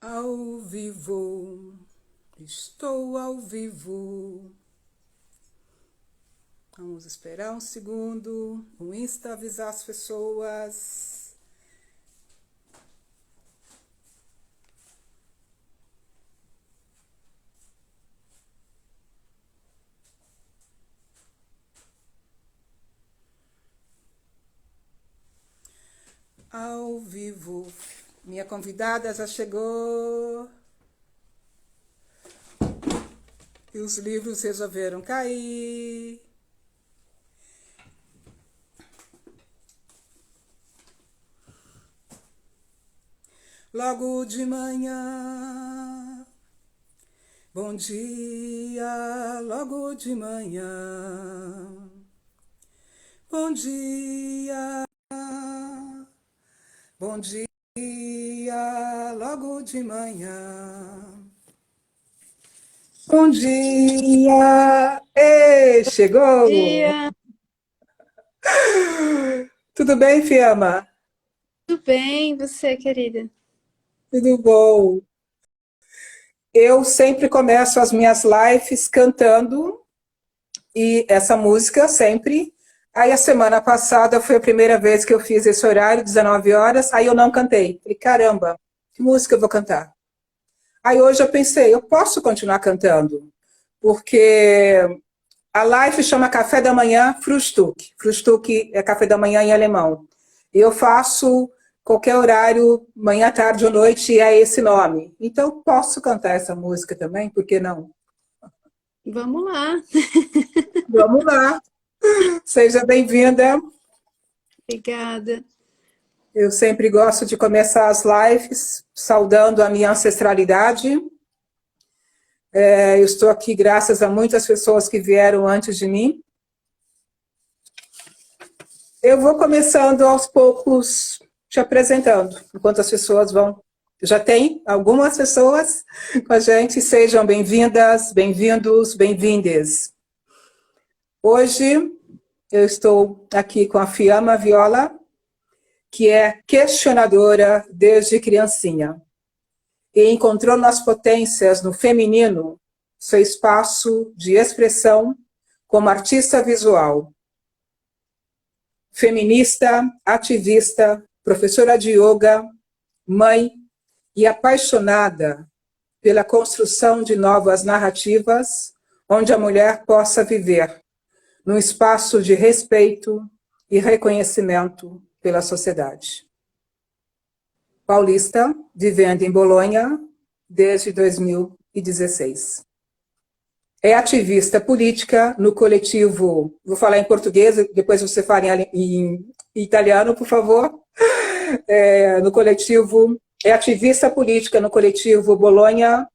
Ao vivo, estou ao vivo. Vamos esperar um segundo. O Insta avisar as pessoas. Ao vivo. Minha convidada já chegou. E os livros resolveram cair. Logo de manhã. Bom dia, logo de manhã. Bom dia, bom dia, logo de manhã. Bom dia! Ei, chegou! Dia, Tudo bem, Fiamma? tudo bem, você, querida? Tudo bom? Eu sempre começo as minhas lives cantando e essa música sempre. Aí a semana passada foi a primeira vez que eu fiz esse horário, 19 horas, aí eu não cantei. Falei, caramba, que música eu vou cantar? Aí hoje eu pensei, eu posso continuar cantando, porque a live chama Café da Manhã Frühstück. Frühstück é café da manhã em alemão. E eu faço qualquer horário, manhã, tarde ou noite, e é esse nome. Então, posso cantar essa música também, por que não? Vamos lá. Vamos lá. Seja bem-vinda. Obrigada. Eu sempre gosto de começar as lives saudando a minha ancestralidade. Eu estou aqui graças a muitas pessoas que vieram antes de mim. Eu vou começando aos poucos te apresentando, enquanto as pessoas vão. Já tem algumas pessoas com a gente, sejam bem-vindas, bem-vindos, bem-vindes. Hoje eu estou aqui com a Fiamma Viola, que é questionadora desde criancinha e encontrou nas potências no feminino seu espaço de expressão como artista visual. Feminista, ativista, professora de yoga, mãe e apaixonada pela construção de novas narrativas onde a mulher possa viver num espaço de respeito e reconhecimento pela sociedade. Paulista, vivendo em Bolonha desde 2016. É ativista política no coletivo, vou falar em português, depois você fala em italiano, por favor. No coletivo, é ativista política no coletivo Bolonha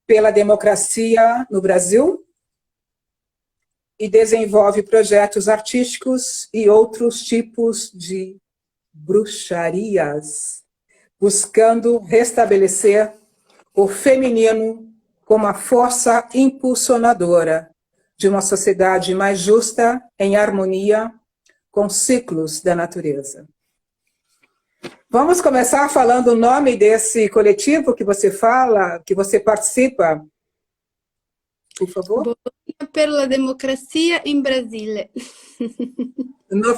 pela Democracia no Brasil e desenvolve projetos artísticos e outros tipos de bruxarias, buscando restabelecer o feminino como a força impulsionadora de uma sociedade mais justa, em harmonia com ciclos da natureza. Vamos começar falando o nome desse coletivo que você fala, que você participa, por favor? Bologna per la democrazia in Brasile.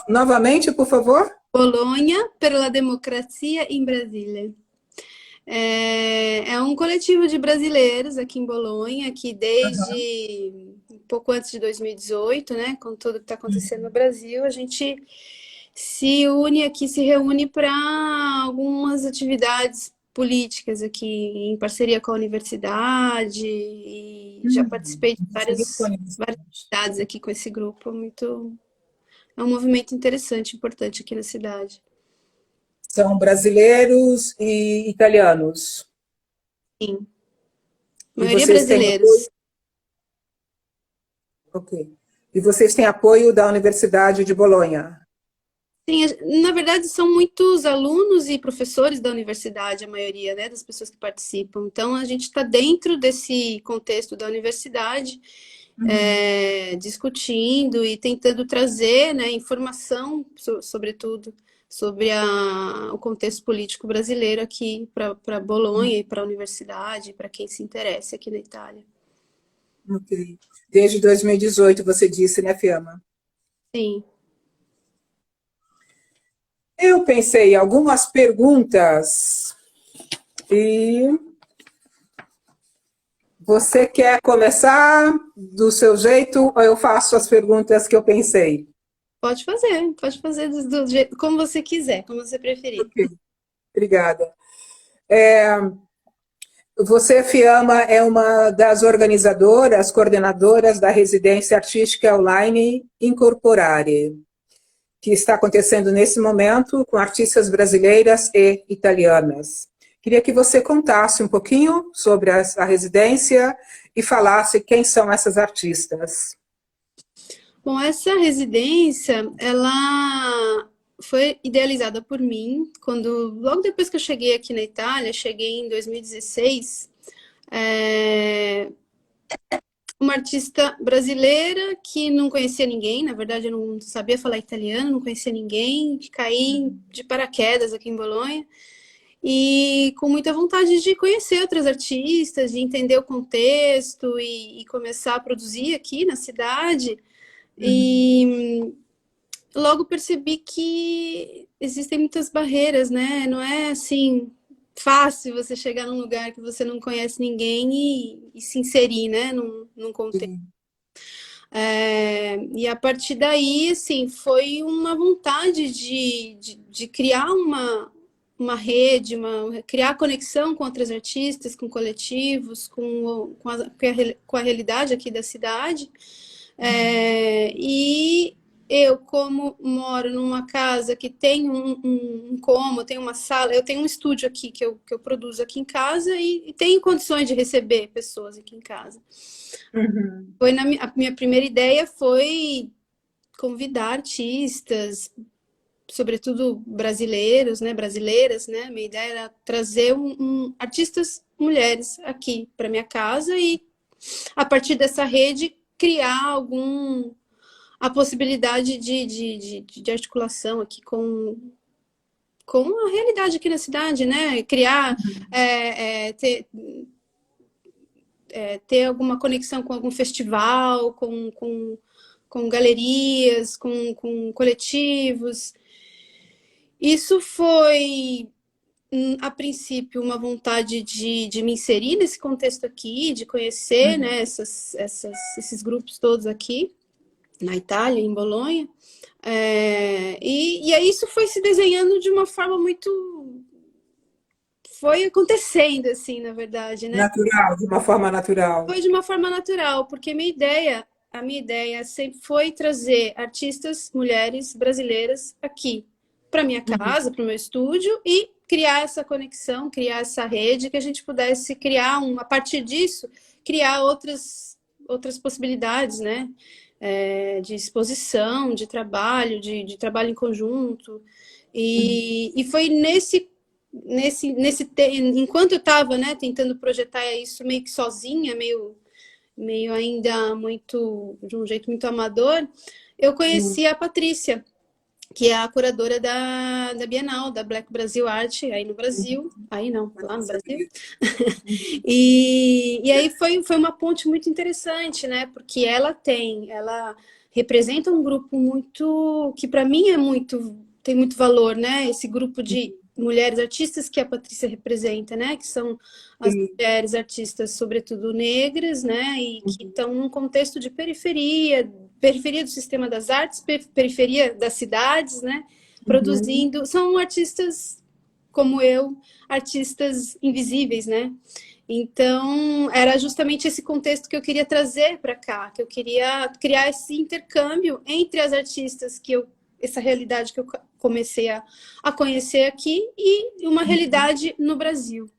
Novamente, por favor? Bologna per la democrazia in Brasile. É um coletivo de brasileiros aqui em Bolonha, que desde um pouco antes de 2018, né, com tudo que está acontecendo no Brasil, a gente se une aqui, se reúne para algumas atividades políticas aqui, em parceria com a universidade, e já participei de várias atividades aqui com esse grupo, é um movimento interessante, importante aqui na cidade. São brasileiros e italianos. Sim, a E maioria vocês têm apoio? brasileiros. Ok. E vocês têm apoio da Universidade de Bolonha? Sim, na verdade são muitos alunos e professores da universidade, a maioria, né, das pessoas que participam. Então a gente está dentro desse contexto da universidade, discutindo e tentando trazer, né, informação, sobretudo, sobre o contexto político brasileiro aqui para Bolonha e para a universidade, para quem se interessa aqui na Itália. Ok. Desde 2018, você disse, né, Fiamma? Sim. Eu pensei em algumas perguntas e você quer começar do seu jeito ou eu faço as perguntas que eu pensei? Pode fazer do jeito, como você quiser, como você preferir. Ok, obrigada. Você, Fiamma, é uma das organizadoras, coordenadoras da residência artística online Incorporare, que está acontecendo nesse momento com artistas brasileiras e italianas. Queria que você contasse um pouquinho sobre a residência e falasse quem são essas artistas. Bom, essa residência, ela foi idealizada por mim logo depois que eu cheguei aqui na Itália, cheguei em 2016, uma artista brasileira que não conhecia ninguém, na verdade eu não sabia falar italiano, não conhecia ninguém, caí de paraquedas aqui em Bolonha e com muita vontade de conhecer outras artistas, de entender o contexto e começar a produzir aqui na cidade. E logo percebi que existem muitas barreiras, né? Não é assim fácil você chegar num lugar que você não conhece ninguém e se inserir, né? Num contexto. E a partir daí, assim, foi uma vontade de criar uma rede, criar conexão com outras artistas, com coletivos, com a realidade aqui da cidade. E eu, como moro numa casa que tem um cômodo, tem uma sala, eu tenho um estúdio aqui que eu produzo aqui em casa e tenho condições de receber pessoas aqui em casa. A minha primeira ideia foi convidar artistas, sobretudo brasileiros, né, brasileiras, né? Minha ideia era trazer artistas mulheres aqui para minha casa e a partir dessa rede criar a possibilidade de articulação aqui com a realidade aqui na cidade, né? Criar, ter alguma conexão com algum festival, com galerias, com coletivos. Isso foi, a princípio, uma vontade de me inserir nesse contexto aqui, de conhecer, né, esses grupos todos aqui na Itália, em Bolonha. E aí isso foi se desenhando de uma forma muito... Foi acontecendo, assim, na verdade, né? Natural, de uma forma natural. Foi de uma forma natural, porque a minha ideia sempre foi trazer artistas mulheres brasileiras aqui para minha casa, para o meu estúdio e criar essa conexão, criar essa rede, que a gente pudesse criar, a partir disso, criar outras possibilidades, né? De exposição, de trabalho, de trabalho em conjunto. E foi enquanto eu estava, né, tentando projetar isso meio que sozinha, meio ainda muito, de um jeito muito amador, eu conheci a Patrícia, que é a curadora da Bienal, da Black Brasil Art, aí no Brasil, aí não, lá no Brasil. E aí foi uma ponte muito interessante, né? Porque ela representa um grupo que para mim tem muito valor, né? Esse grupo de mulheres artistas que a Patrícia representa, né? Que são as mulheres artistas, sobretudo negras, né? E que estão num contexto de periferia do sistema das artes, periferia das cidades, né? Produzindo, são artistas como eu, artistas invisíveis, né? Então, era justamente esse contexto que eu queria trazer para cá, que eu queria criar esse intercâmbio entre as artistas essa realidade que eu comecei a conhecer aqui e uma realidade no Brasil.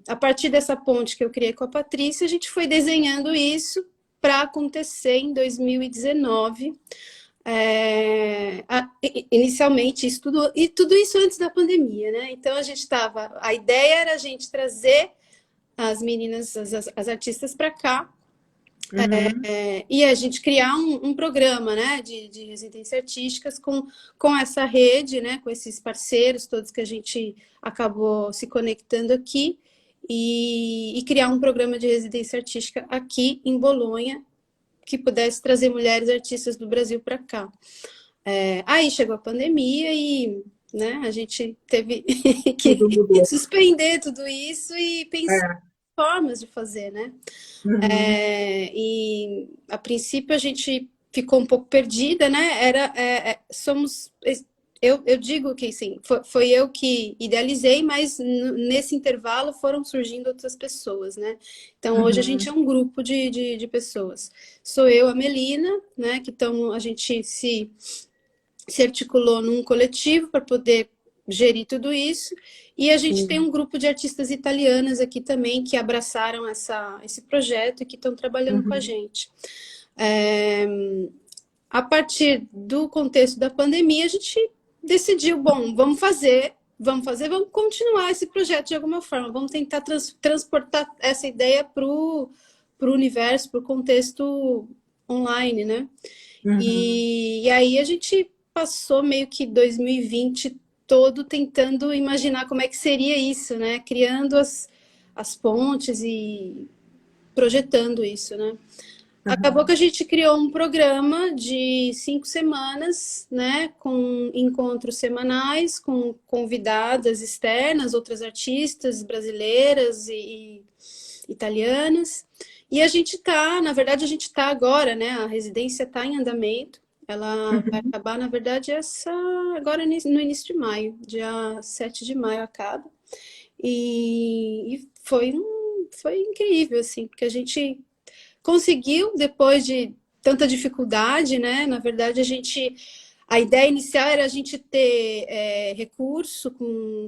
A partir dessa ponte que eu criei com a Patrícia, a gente foi desenhando isso para acontecer em 2019. Inicialmente, tudo isso antes da pandemia, né? Então a ideia era a gente trazer as meninas, as artistas para cá, Uhum. E a gente criar um programa, né, de residência artísticas com essa rede, né, com esses parceiros todos que a gente acabou se conectando aqui e criar um programa de residência artística aqui em Bolonha que pudesse trazer mulheres artistas do Brasil para cá. Aí chegou a pandemia e, né, a gente teve que Tudo mudou. suspender tudo isso e pensar É. em formas de fazer, né? Uhum. E a princípio a gente ficou um pouco perdida, né? Somos. Eu digo que sim, foi eu que idealizei, mas nesse intervalo foram surgindo outras pessoas, né? Então hoje a gente é Uhum. um grupo de pessoas. Sou eu, a Melina, né? Que a gente se articulou num coletivo para poder gerir tudo isso. E a gente tem Sim. um grupo de artistas italianas aqui também que abraçaram esse projeto e que estão trabalhando com a Uhum. gente. É, a partir do contexto da pandemia, a gente decidiu, bom, vamos continuar esse projeto de alguma forma, vamos tentar transportar essa ideia para o universo, para o contexto online, né? Uhum. E aí a gente passou meio que 2020 todo tentando imaginar como é que seria isso, né? Criando as pontes e projetando isso, né? Acabou que Uhum. a gente criou um programa de 5 semanas, né? Com encontros semanais, com convidadas externas, outras artistas brasileiras e italianas. E a gente tá, na verdade, a gente está agora, né? A residência está em andamento. Ela vai Uhum. acabar, na verdade, agora no início de maio, dia 7 de maio acaba. E foi incrível, assim, porque a gente conseguiu, depois de tanta dificuldade, né? Na verdade, a ideia inicial era a gente ter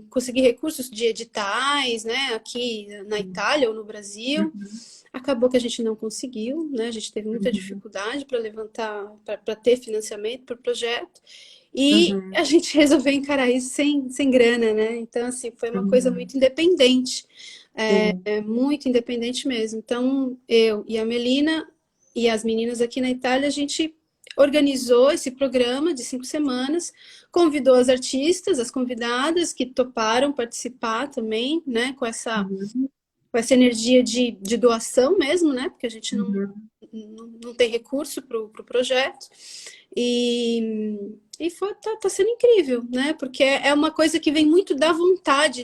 conseguir recursos de editais, né? Aqui na Itália ou no Brasil. Uhum. Acabou que a gente não conseguiu, né? A gente teve muita Uhum. dificuldade para levantar, para ter financiamento para o projeto. E a Uhum. gente resolveu encarar isso sem grana, né? Então, assim, foi uma coisa Uhum. muito independente, Sim. muito independente mesmo. Então, eu e a Melina e as meninas aqui na Itália, a gente organizou esse programa de 5 semanas, convidou as artistas, as convidadas que toparam participar também, né? Uhum. Com essa energia de doação mesmo, né? Porque a gente Uhum. não tem recurso para o projeto. E tá sendo incrível, né? Porque é uma coisa que vem muito da vontade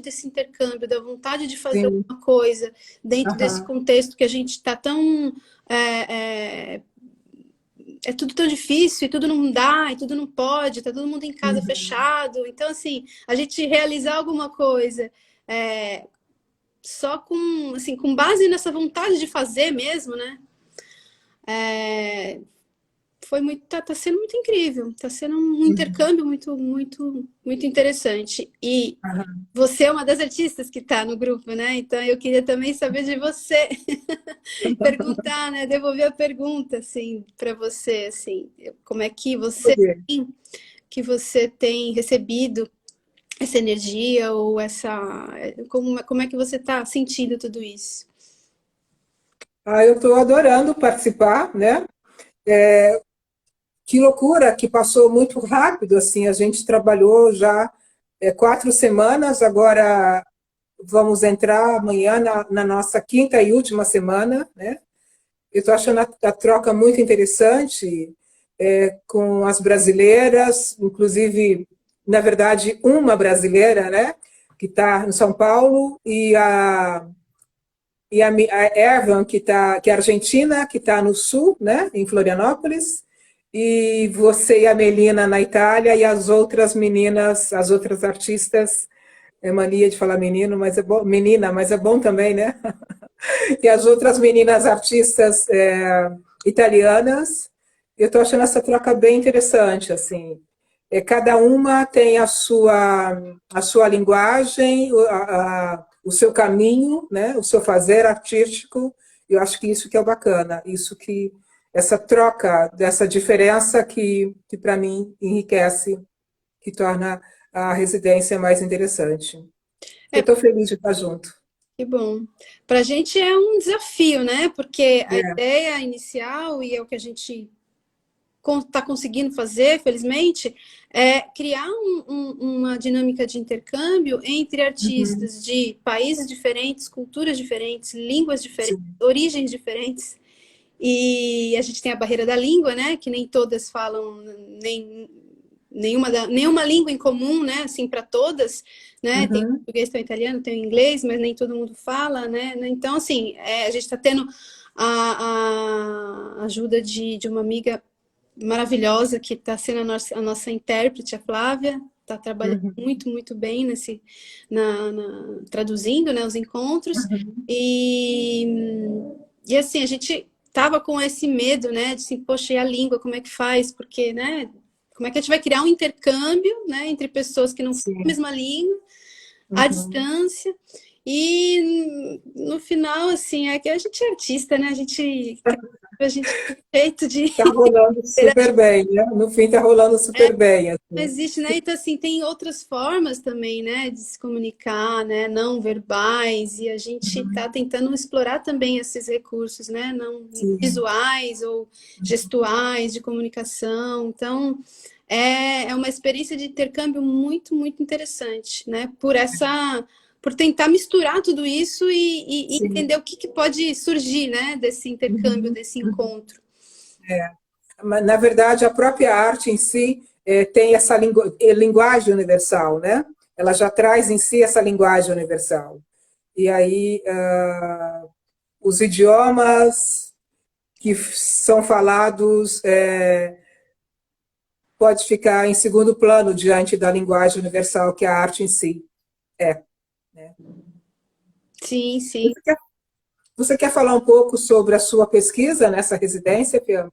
desse intercâmbio, da vontade de fazer Sim. alguma coisa dentro desse Aham. contexto que a gente está tão. É tudo tão difícil, e tudo não dá, e tudo não pode, tá todo mundo em casa Uhum. fechado. Então, assim, a gente realizar alguma coisa só assim, com base nessa vontade de fazer mesmo, né? Tá sendo muito incrível, tá sendo um Uhum. intercâmbio muito interessante. E Aham. você é uma das artistas que está no grupo, né? Então eu queria também saber de você, perguntar, né? Devolver a pergunta, assim, para você, assim, como é Poder. que você tem recebido essa energia ou como é que você está sentindo tudo isso? Ah, eu estou adorando participar, né? Que loucura que passou muito rápido, assim, a gente trabalhou já 4 semanas, agora vamos entrar amanhã na nossa quinta e última semana, né? Eu estou achando a troca muito interessante com as brasileiras, inclusive, na verdade, uma brasileira, né? Que está em São Paulo, a Ervan, que é argentina, que está no sul, né? Em Florianópolis, e você e a Melina na Itália, e as outras meninas, as outras artistas, é mania de falar menino, mas é bom, menina, mas é bom também, né? E as outras meninas artistas italianas. Eu estou achando essa troca bem interessante, assim. Cada uma tem a sua linguagem, o seu caminho, né? O seu fazer artístico. Eu acho que isso que é o bacana, isso que essa troca, dessa diferença que para mim enriquece, que torna a residência mais interessante. Eu É, estou feliz de estar junto. Que bom. Para a gente é um desafio, né? Porque a É. ideia inicial, e é o que a gente está conseguindo fazer, felizmente, é criar uma dinâmica de intercâmbio entre Uhum. artistas de países diferentes, culturas diferentes, línguas diferentes, Sim. origens diferentes. E a gente tem a barreira da língua, né? Que nem todas falam nem, nenhuma língua em comum, né? Assim, para todas, né? Tem o Uhum. português, tem o italiano, tem o inglês, mas nem todo mundo fala, né? Então, assim, a gente está tendo a ajuda de uma amiga maravilhosa que está sendo a nossa intérprete, a Flávia, está trabalhando Uhum. muito, muito bem traduzindo, né, os encontros. Uhum. E, e assim, a gente tava com esse medo, né, de assim, poxa, e a língua, como é que faz? Porque, né, como é que a gente vai criar um intercâmbio, né, entre pessoas que não falam a Sim. mesma língua, à Uhum. distância? E no final, assim, é que a gente é artista, né? A gente tem jeito de Tá rolando super bem, né? No fim tá rolando super bem, assim. existe, né? Então, assim, tem outras formas também, né, de se comunicar, né, não verbais, e a gente está Uhum. tentando explorar também esses recursos, né, não Sim. visuais ou gestuais de comunicação. Então, é uma experiência de intercâmbio muito, muito interessante, né, por tentar misturar tudo isso e Sim. entender o que pode surgir, né, desse intercâmbio, Uhum. desse Uhum. encontro. Mas, na verdade, a própria arte em si tem essa linguagem universal, né? Ela já traz em si essa linguagem universal. E aí, os idiomas que são falados pode ficar em segundo plano diante da linguagem universal que é a arte em si é. Né? Sim, sim. Você quer, você quer falar um pouco sobre a sua pesquisa nessa residência, Fiamma?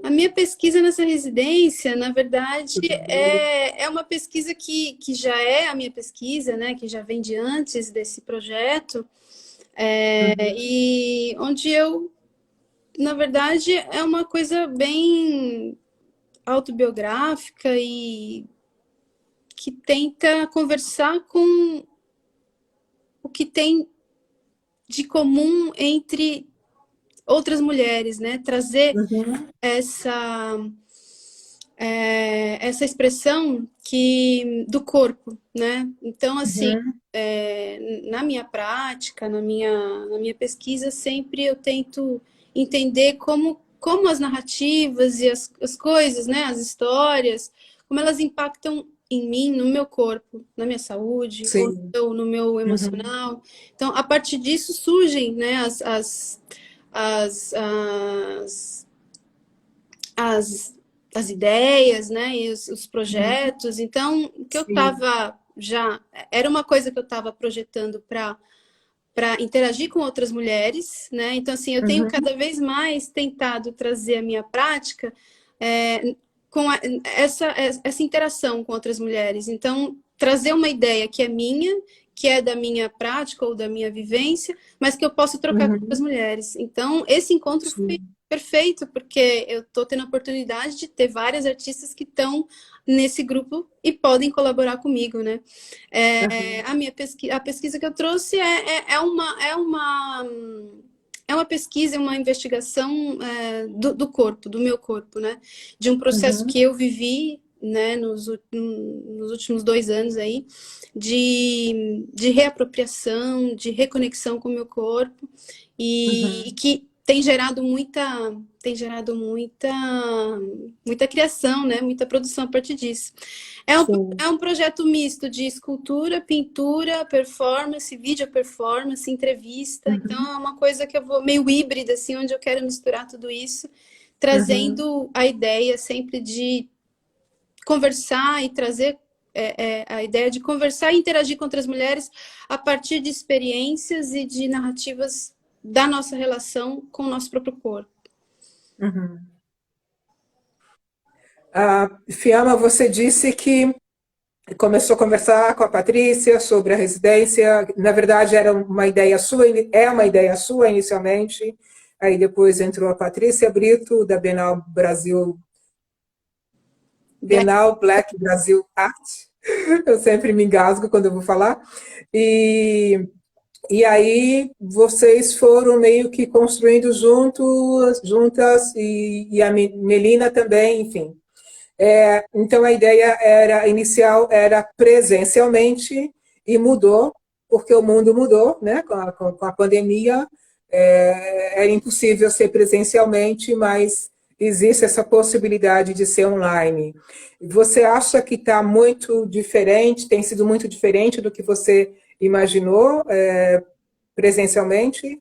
A minha pesquisa nessa residência, na verdade, é uma pesquisa que já é a minha pesquisa, né? Que já vem de antes desse projeto, Uhum. e onde eu, na verdade, é uma coisa bem autobiográfica e que tenta conversar com o que tem de comum entre outras mulheres, né? Trazer Uhum. essa essa expressão do corpo, né? Então, assim, Uhum. na minha prática, na minha pesquisa, sempre eu tento entender como as narrativas e as coisas, né? As histórias, como elas impactam em mim, no meu corpo, na minha saúde, Sim. ou no meu Uhum. emocional. Então, a partir disso surgem, né, as as, as ideias, né, e os Uhum. projetos. Então, o que eu Sim. estava já era uma coisa que eu estava projetando para interagir com outras mulheres, né? Então, assim, eu tenho Uhum. cada vez mais tentado trazer a minha prática com essa interação com outras mulheres. Então, trazer uma ideia que é minha, que é da minha prática ou da minha vivência, mas que eu posso trocar com outras Uhum. mulheres. Então, esse encontro foi Sim. perfeito, porque eu estou tendo a oportunidade de ter várias artistas que estão nesse grupo e podem colaborar comigo, né? Uhum. A pesquisa que eu trouxe é uma pesquisa, uma investigação do corpo, do meu corpo, né? De um processo Uhum. que eu vivi, né, nos últimos 2 anos aí, de reapropriação, de reconexão com o meu corpo, e Uhum. que tem gerado muita criação, né? Muita produção a partir disso. É um, Sim. é um projeto misto de escultura, pintura, performance, vídeo performance, entrevista. Então Uhum. é uma coisa que eu vou meio híbrida, assim, onde eu quero misturar tudo isso, Uhum. trazendo a ideia sempre de conversar e trazer a ideia de conversar e interagir com outras mulheres a partir de experiências e de narrativas da nossa relação com o nosso próprio corpo. Uhum. Fiamma, você disse que começou a conversar com a Patrícia sobre a residência. Na verdade, era uma ideia sua, é uma ideia sua inicialmente. Aí depois entrou a Patrícia Brito, da Black. Bienal Black Brasil Art. Eu sempre me engasgo quando eu vou falar. E E aí vocês foram meio que construindo juntas, e a Melina também, enfim. Então a ideia inicial era presencialmente e mudou, porque o mundo mudou, né? Com a pandemia, era impossível ser presencialmente, mas existe essa possibilidade de ser online. Você acha que está muito diferente, tem sido muito diferente do que você imaginou presencialmente?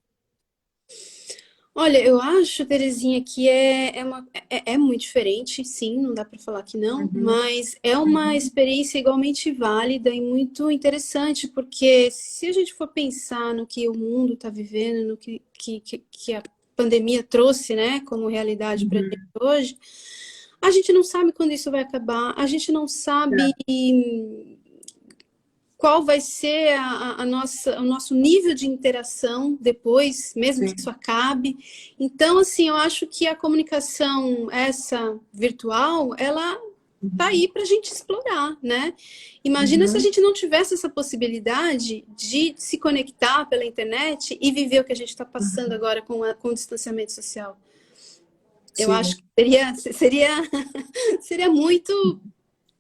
Olha, eu acho, Terezinha, que é muito diferente, sim, não dá para falar que não, Uhum, mas é uma uhum, experiência igualmente válida e muito interessante, porque se a gente for pensar no que o mundo está vivendo, no que a pandemia trouxe, né, como realidade para a gente uhum. hoje, a gente não sabe quando isso vai acabar, a gente não sabe qual vai ser o nosso nível de interação depois, mesmo que isso Sim. acabe. Então, assim, eu acho que a comunicação, essa virtual, ela tá Uhum, aí para a gente explorar, né? Imagina se a uhum. gente não tivesse essa possibilidade de se conectar pela internet e viver o que a gente está passando agora com o distanciamento social. Eu acho Sim, que seria muito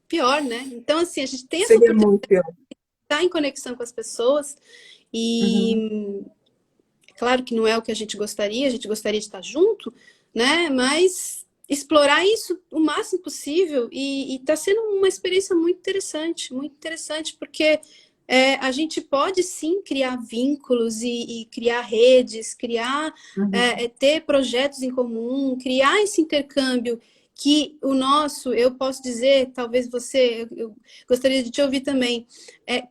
pior, né? Então, assim, a gente tem essa seria oportunidade muito pior. de estar em conexão com as pessoas. Uhum, E é claro que não é o que a gente gostaria de estar junto, né? Mas explorar isso o máximo possível e está sendo uma experiência muito interessante, porque a gente pode sim criar vínculos e criar redes, uhum, ter projetos em comum, criar esse intercâmbio que o nosso, eu posso dizer, talvez eu gostaria de te ouvir também,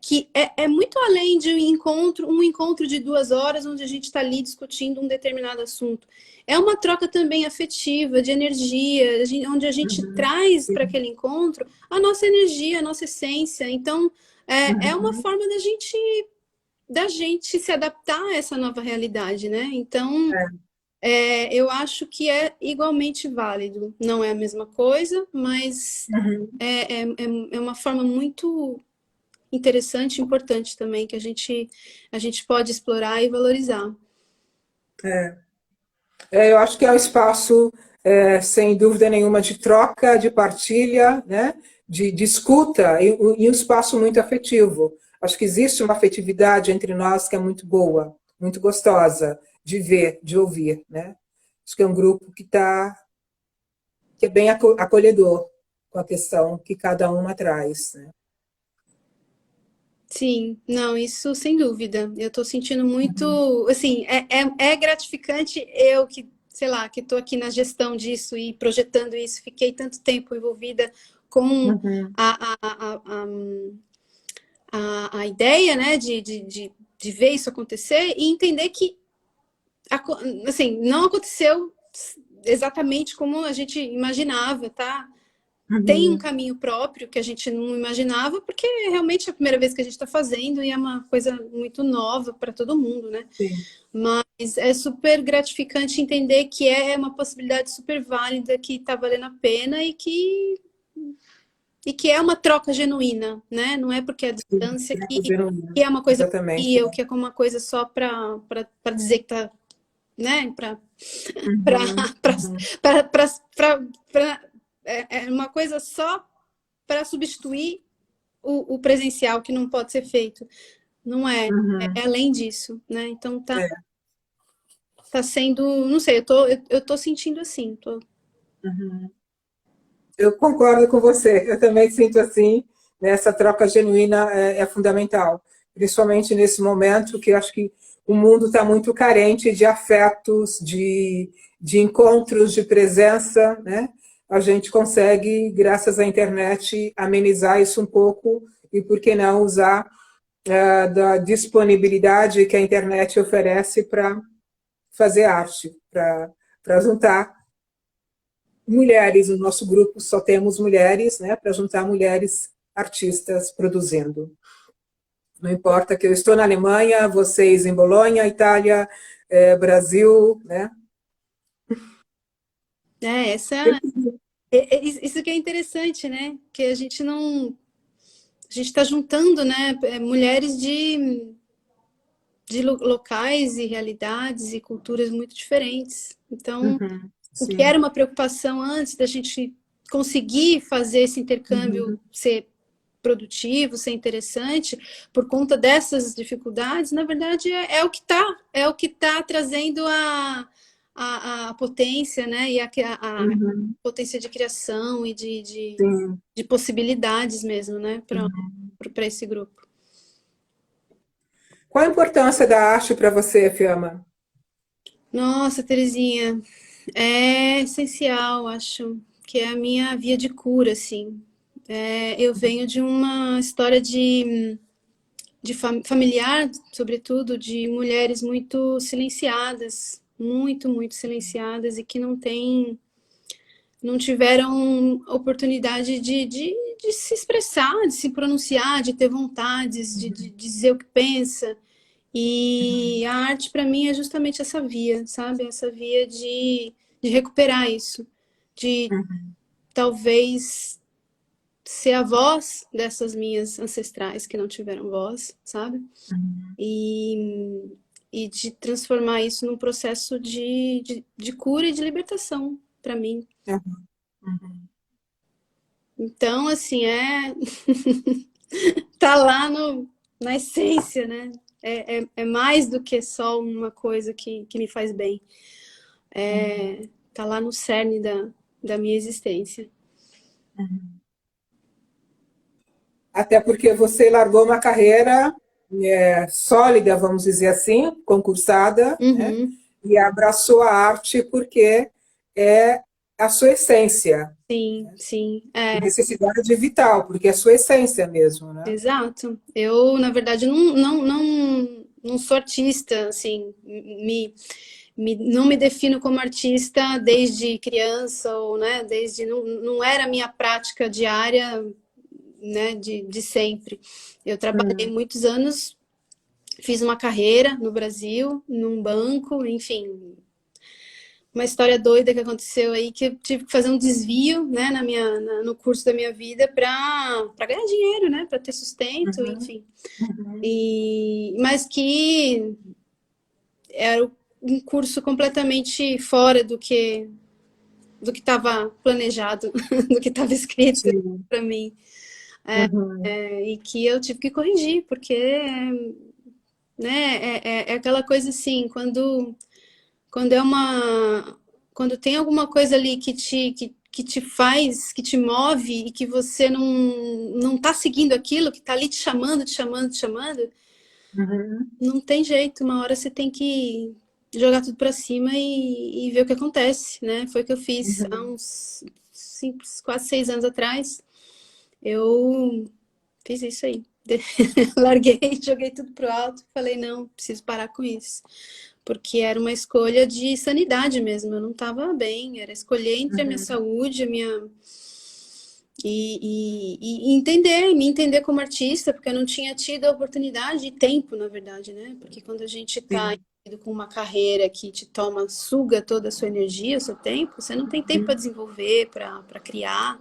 que é muito além de um encontro de 2 horas onde a gente está ali discutindo um determinado assunto. É uma troca também afetiva, de energia, onde a gente uhum, traz para sim, aquele encontro a nossa energia, a nossa essência. Então, é uma uhum, forma da gente se adaptar a essa nova realidade, né? Então, é, eu acho que é igualmente válido. Não é a mesma coisa, mas uhum, é uma forma muito interessante e importante também que a gente pode explorar e valorizar. é. Eu acho que é um espaço, sem dúvida nenhuma, de troca, de partilha, né? De escuta e um espaço muito afetivo. Acho que existe uma afetividade entre nós que é muito boa, muito gostosa de ver, de ouvir, né? Acho que é um grupo que é bem acolhedor com a questão que cada uma traz, né? Sim, não, isso sem dúvida. Eu estou sentindo muito, assim, é gratificante eu que, sei lá, que estou aqui na gestão disso e projetando isso, fiquei tanto tempo envolvida com Uhum, a, a, a, a, a ideia, né, de ver isso acontecer e entender que, assim, não aconteceu exatamente como a gente imaginava, tá? Tem um uhum, caminho próprio que a gente não imaginava, porque realmente é a primeira vez que a gente está fazendo e é uma coisa muito nova para todo mundo, né? sim, Mas é super gratificante entender que é uma possibilidade super válida, que está valendo a pena e que é uma troca genuína, né? Não é porque é sim, distância troca que genuína. é uma coisa Exatamente. fria ou que é uma coisa só para dizer que tá, né? Para Uhum, uhum, é uma coisa só para substituir o presencial que não pode ser feito. Não é, é uhum, além disso, né? Então é, tá sendo, não sei, eu tô sentindo assim, tô. uhum. Eu concordo com você, eu também sinto assim, né, essa troca genuína é fundamental, principalmente nesse momento que eu acho que o mundo está muito carente de afetos, de encontros, de presença, né? A gente consegue, graças à internet, amenizar isso um pouco e, por que não, usar da disponibilidade que a internet oferece para fazer arte, para juntar mulheres. No nosso grupo só temos mulheres, né, para juntar mulheres artistas produzindo. Não importa que eu estou na Alemanha, vocês em Bolonha, Itália, Brasil, né? Essa isso que é interessante, né? Que a gente não, a gente está juntando, né, mulheres de locais e realidades e culturas muito diferentes. Então, o que Sim. era uma preocupação antes da gente conseguir fazer esse intercâmbio ser produtivo, ser interessante, por conta dessas dificuldades, na verdade é o que tá trazendo a potência, né? E a potência de criação e Sim. de possibilidades mesmo, né? Para esse grupo. Qual a importância da arte para você, Fiamma? Nossa, Terezinha, é essencial, acho que é a minha via de cura, assim. Eu venho de uma história de familiar, sobretudo, de mulheres muito silenciadas, muito silenciadas e que não tiveram oportunidade de se expressar, de se pronunciar, de ter vontades, de dizer o que pensa. E a arte, para mim, é justamente essa via, sabe? Essa via de recuperar isso, de talvez ser a voz dessas minhas ancestrais que não tiveram voz, sabe? E, e de transformar isso num processo de cura e de libertação para mim. Então, assim, tá lá na essência, né? É mais do que só uma coisa que me faz bem. Tá lá no cerne da minha existência. Até porque você largou uma carreira sólida, vamos dizer assim, concursada, né? Uhum, E abraçou a arte porque é a sua essência. sim, sim. Necessidade vital, porque é a sua essência mesmo, né? Exato. Eu, na verdade, não sou artista, assim, não me defino como artista desde criança, ou, né, não era a minha prática diária, né, de sempre. Eu trabalhei muitos anos, fiz uma carreira no Brasil, num banco, enfim, uma história doida que aconteceu aí, que eu tive que fazer um desvio, né, no curso da minha vida para ganhar dinheiro, né, para ter sustento, enfim. Mas que era um curso completamente fora do que estava planejado, do que estava escrito Sim. para mim, Uhum. e que eu tive que corrigir, porque, né, é aquela coisa assim, quando é uma, quando tem alguma coisa ali que te faz, que te move e que você não tá seguindo aquilo, que tá ali te chamando, te chamando, te chamando, Uhum. não tem jeito, uma hora você tem que jogar tudo para cima e ver o que acontece, né? Foi o que eu fiz há Uhum. uns quase 6 anos atrás. Eu fiz isso aí. Larguei, joguei tudo pro alto, falei, não, preciso parar com isso. Porque era uma escolha de sanidade mesmo, eu não estava bem, era escolher entre a minha Uhum. saúde, a minha. E entender, me entender como artista, porque eu não tinha tido a oportunidade e tempo, na verdade, né? Porque quando a gente está Sim. com uma carreira que te toma, suga toda a sua energia, o seu tempo, você não tem tempo para desenvolver, para criar,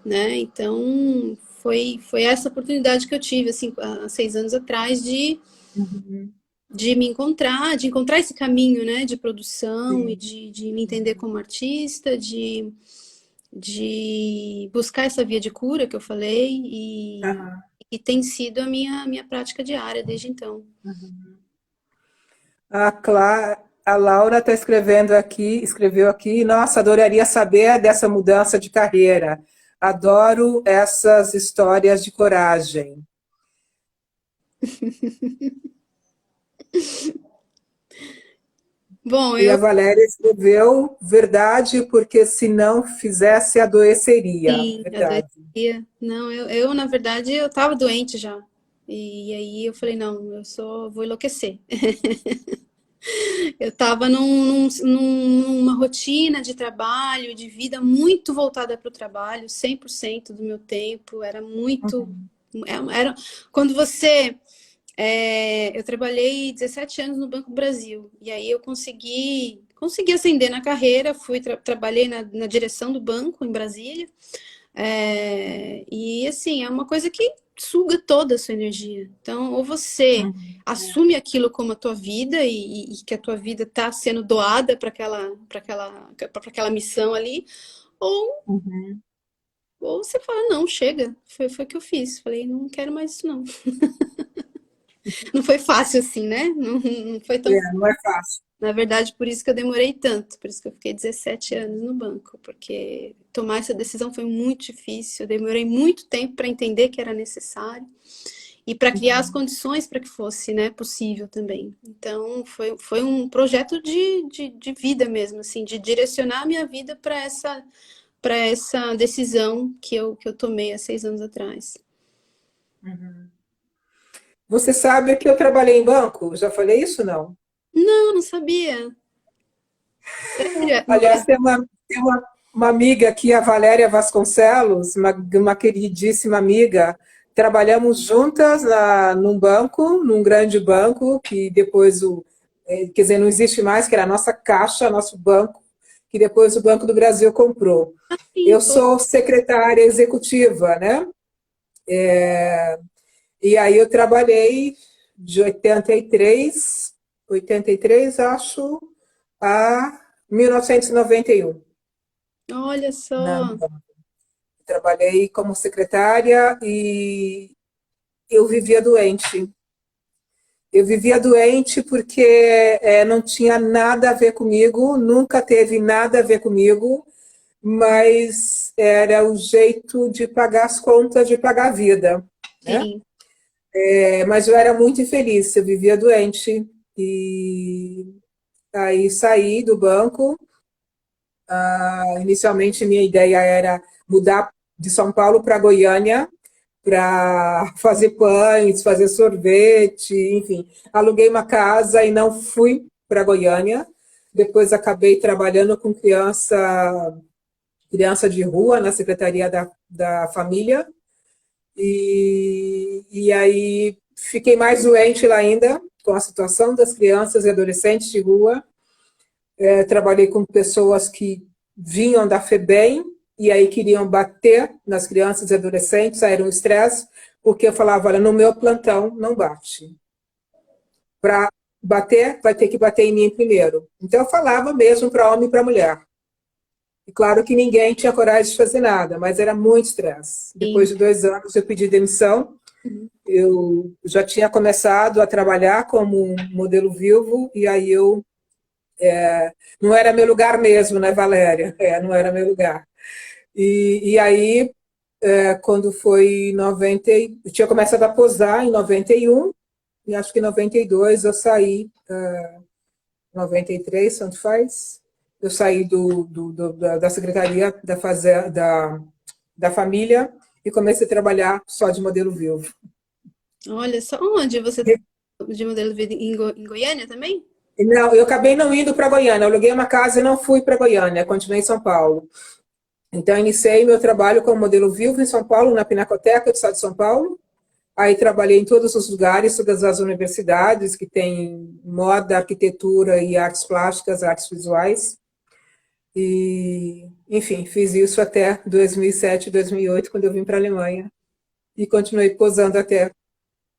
né? Então, foi essa oportunidade que eu tive, assim, há 6 anos atrás, Uhum. de me encontrar, de encontrar esse caminho, né, de produção e Sim. de me entender como artista, de buscar essa via de cura que eu falei Aham. e tem sido a minha prática diária desde então. A Laura está escrevendo aqui, escreveu aqui, nossa, adoraria saber dessa mudança de carreira. Adoro essas histórias de coragem. Bom, E a Valéria escreveu verdade, porque se não fizesse, adoeceria. sim, Verdade. adoecia. Não, na verdade, eu estava doente já. E aí eu falei, não, vou enlouquecer. Eu estava numa rotina de trabalho, de vida muito voltada para o trabalho, 100% do meu tempo, era muito. Era, quando você. Eu trabalhei 17 anos no Banco do Brasil, e aí eu consegui ascender na carreira, trabalhei na direção do banco em Brasília, e assim, é uma coisa que suga toda a sua energia. Então, ou você assume aquilo como a tua vida e que a tua vida está sendo doada para aquela missão ali, ou, Uhum. ou você fala, não, chega, foi o que eu fiz. Falei, não quero mais isso, não. Não foi fácil assim, né? Não foi tão. É, não é fácil. Na verdade, por isso que eu demorei tanto, por isso que eu fiquei 17 anos no banco, porque tomar essa decisão foi muito difícil, eu demorei muito tempo para entender que era necessário e para criar as condições para que fosse, né, possível também. Então, foi um projeto de vida mesmo, assim, de direcionar a minha vida para essa decisão que eu tomei há 6 anos atrás. Uhum. Você sabe que eu trabalhei em banco? Já falei isso, não? Não, não sabia. Sério? Aliás, tem uma amiga aqui, a Valéria Vasconcelos, uma queridíssima amiga. Trabalhamos juntas num banco, num grande banco, que depois quer dizer, não existe mais, que era a nossa caixa, nosso banco, que depois o Banco do Brasil comprou. Sim, Eu sou secretária executiva, né? E aí eu trabalhei de 83, acho, a 1991. olha Né? só. Trabalhei como secretária e eu vivia doente. Eu vivia doente porque não tinha nada a ver comigo, nunca teve nada a ver comigo, mas era o jeito de pagar as contas, de pagar a vida. Né? Sim, Mas eu era muito infeliz, eu vivia doente. E aí saí do banco. Inicialmente, minha ideia era mudar de São Paulo para Goiânia, para fazer pães, fazer sorvete, enfim. Aluguei uma casa e não fui para Goiânia. Depois acabei trabalhando com criança de rua na Secretaria da Família. E aí fiquei mais doente lá ainda com a situação das crianças e adolescentes de rua. Trabalhei com pessoas que vinham da FEBEM e aí queriam bater nas crianças e adolescentes, aí era um estresse, porque eu falava, olha, no meu plantão não bate. Para bater, vai ter que bater em mim primeiro. Então eu falava mesmo para homem e para mulher. E claro que ninguém tinha coragem de fazer nada, mas era muito estresse. Depois sim. de 2 anos eu pedi demissão, eu já tinha começado a trabalhar como um modelo vivo, e aí eu não era meu lugar mesmo, né, Valéria? Não era meu lugar. E aí, quando foi em 90, eu tinha começado a posar em 91, e acho que em 92 eu saí, 93, tanto faz, eu saí da Secretaria da Família e comecei a trabalhar só de modelo vivo. Olha só, onde você de modelo de vida em Goiânia também? Não, eu acabei não indo para Goiânia, eu aluguei uma casa e não fui para Goiânia, continuei em São Paulo. Então, iniciei meu trabalho como modelo vivo em São Paulo, na Pinacoteca do Estado de São Paulo. Aí trabalhei em todos os lugares, todas as universidades que têm moda, arquitetura e artes plásticas, artes visuais. E, enfim, fiz isso até 2007, 2008, quando eu vim para a Alemanha. E continuei posando até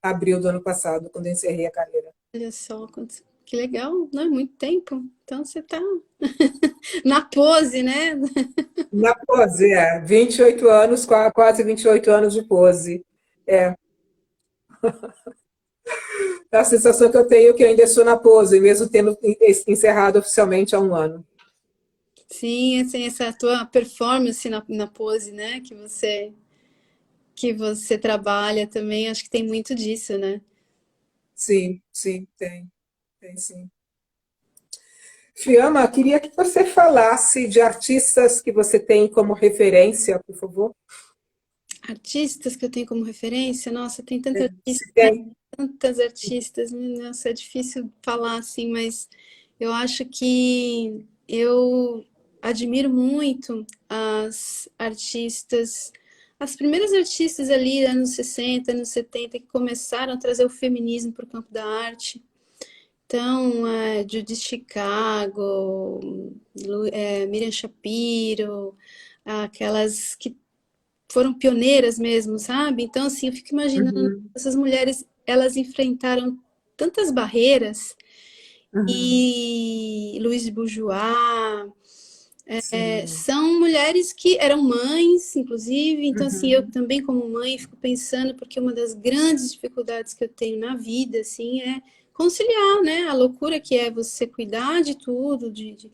abril do ano passado, quando eu encerrei a carreira. Olha só, que legal, não é muito tempo. Então você tá na pose, né? Na pose, 28 anos, quase 28 anos de pose. É, a sensação que eu tenho é que eu ainda estou na pose, mesmo tendo encerrado oficialmente há um ano. Sim, assim, essa tua performance na pose, né? Que você trabalha também, acho que tem muito disso, né? Sim, sim, tem sim. Fiamma, queria que você falasse de artistas que você tem como referência, por favor. Artistas que eu tenho como referência, nossa, tem tantos Se artistas, né? tem. Tantas artistas, nossa, é difícil falar assim, mas eu acho que eu admiro muito as primeiras artistas ali, anos 60, anos 70, que começaram a trazer o feminismo para o campo da arte. Então, Judith Chicago, Miriam Shapiro, aquelas que foram pioneiras mesmo, sabe? Então, assim, eu fico imaginando, Uhum. essas mulheres, elas enfrentaram tantas barreiras, Uhum. e Louise Bourgeois, Sim. são mulheres que eram mães, inclusive, então, assim, eu Uhum. também como mãe fico pensando, porque uma das grandes dificuldades que eu tenho na vida, assim, é conciliar, né, a loucura que é você cuidar de tudo, de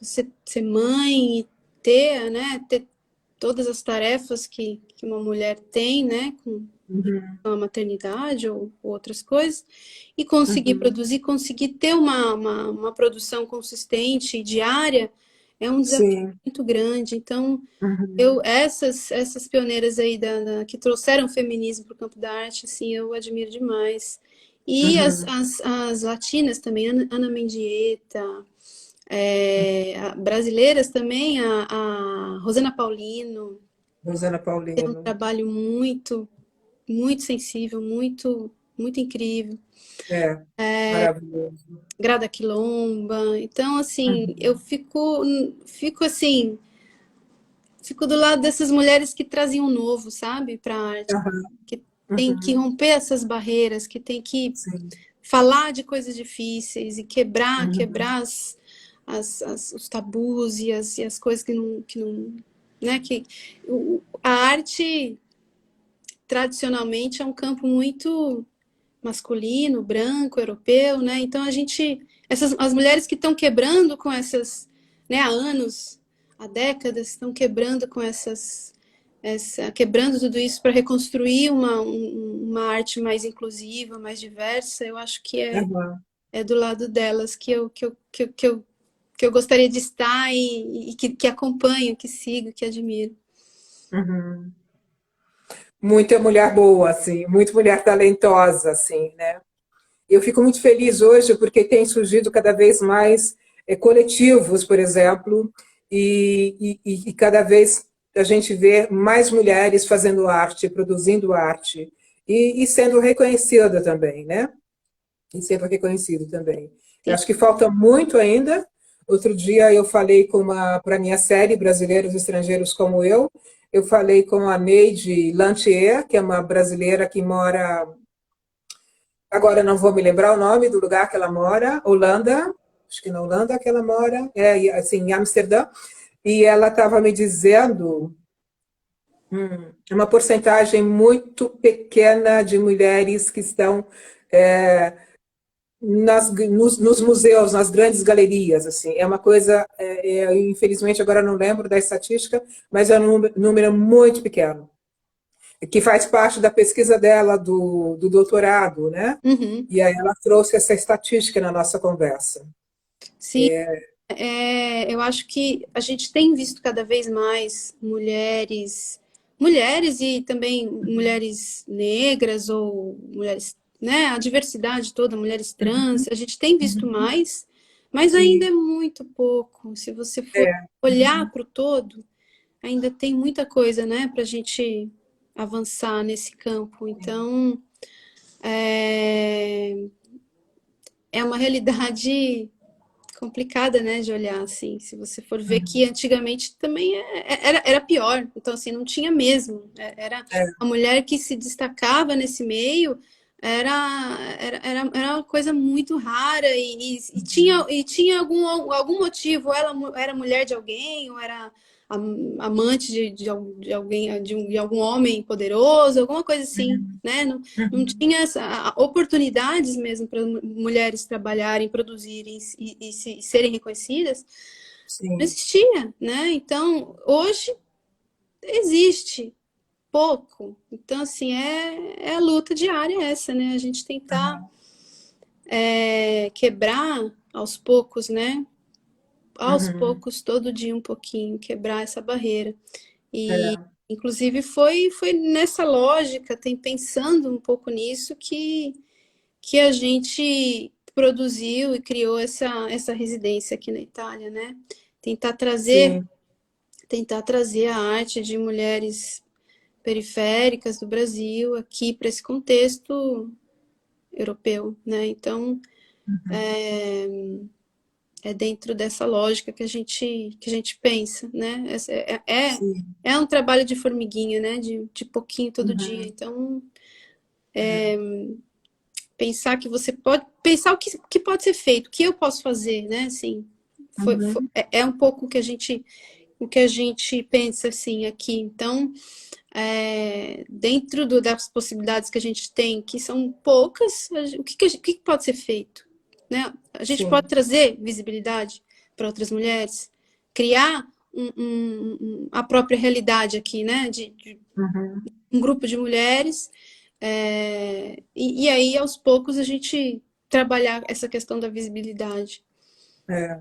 você ser mãe e ter, né, ter todas as tarefas que uma mulher tem, né, com Uhum. a maternidade ou outras coisas, e conseguir Uhum. produzir, conseguir ter uma produção consistente e diária, é um desafio Sim. muito grande. Então, Uhum. essas pioneiras aí que trouxeram o feminismo para o campo da arte, assim, eu admiro demais. E Uhum. as latinas também, Ana Mendieta, brasileiras também, a Rosana Paulino, Rosana um Paulino. trabalho muito sensível, muito incrível. É, maravilhoso. Grada Quilomba. Então, assim, eu Uhum. fico assim, fico do lado dessas mulheres que traziam novo, sabe, para a arte, Aham. que tem que Uhum. romper essas barreiras, que tem que Sim. falar de coisas difíceis e Uhum. quebrar os tabus e as coisas que não, né, a arte tradicionalmente é um campo muito masculino, branco, europeu, né? Então as mulheres que estão quebrando com essas, né, há anos, há décadas, estão quebrando com quebrando tudo isso para reconstruir uma arte mais inclusiva, mais diversa. Eu acho que Aham. é do lado delas que eu gostaria de estar e que acompanho, que sigo, que admiro. Uhum. Muita mulher boa, assim, muita mulher talentosa, assim, né? Eu fico muito feliz hoje porque tem surgido cada vez mais coletivos, por exemplo, e cada vez a gente vê mais mulheres fazendo arte, produzindo arte e sendo reconhecida também, né? E sendo reconhecido também. Eu Sim. acho que falta muito ainda. Outro dia eu falei para a minha série Brasileiros e Estrangeiros como eu falei com a Neide Lantier, que é uma brasileira que mora. Agora não vou me lembrar o nome do lugar que ela mora, Holanda, acho que na Holanda que ela mora, assim, em Amsterdã, e ela estava me dizendo uma porcentagem muito pequena de mulheres que estão é, nos museus, nas grandes galerias, assim, é uma coisa, infelizmente agora não lembro da estatística, mas é um número muito pequeno, que faz parte da pesquisa dela do doutorado, né? Uhum. E aí ela trouxe essa estatística na nossa conversa. Sim, eu acho que a gente tem visto cada vez mais mulheres e também mulheres negras ou mulheres, né, a diversidade toda, mulheres trans, a gente tem visto mais, mas ainda Sim, é muito pouco. Se você for é. olhar para o todo, ainda tem muita coisa, né, para a gente avançar nesse campo. Então, é, é uma realidade complicada, né, de olhar assim. Se você for ver que antigamente também era pior. Então, assim, não tinha mesmo. Era É. a mulher que se destacava nesse meio. Era uma coisa muito rara e tinha algum motivo. Ela era mulher de alguém, ou era amante de alguém, de algum homem poderoso, alguma coisa assim, né? Não Uhum. tinha oportunidades mesmo para mulheres trabalharem, produzirem e serem reconhecidas, não Sim. existia, né? Então, hoje existe pouco. Então, assim, é a luta diária essa, né? A gente tentar Aham. quebrar aos poucos, né? Aos Uhum. poucos, todo dia um pouquinho, quebrar essa barreira. E, É. inclusive, foi nessa lógica, tem pensando um pouco nisso, que a gente produziu e criou essa residência aqui na Itália, né? Tentar trazer, Sim. tentar trazer a arte de mulheres periféricas do Brasil aqui para esse contexto europeu, né? Então, Uhum. é dentro dessa lógica que a gente pensa, né? Sim. É um trabalho de formiguinha, né? De pouquinho todo dia. Uhum. Então, pensar que você pode... Pensar que pode ser feito, o que eu posso fazer, né? Assim, Uhum. é um pouco o que a gente pensa, assim, aqui. Então, dentro das possibilidades que a gente tem, que são poucas, o que pode ser feito? Né? A gente pode Sim. trazer visibilidade para outras mulheres, criar a própria realidade aqui, né? De Uhum. um grupo de mulheres, e aí, aos poucos, a gente trabalhar essa questão da visibilidade. É.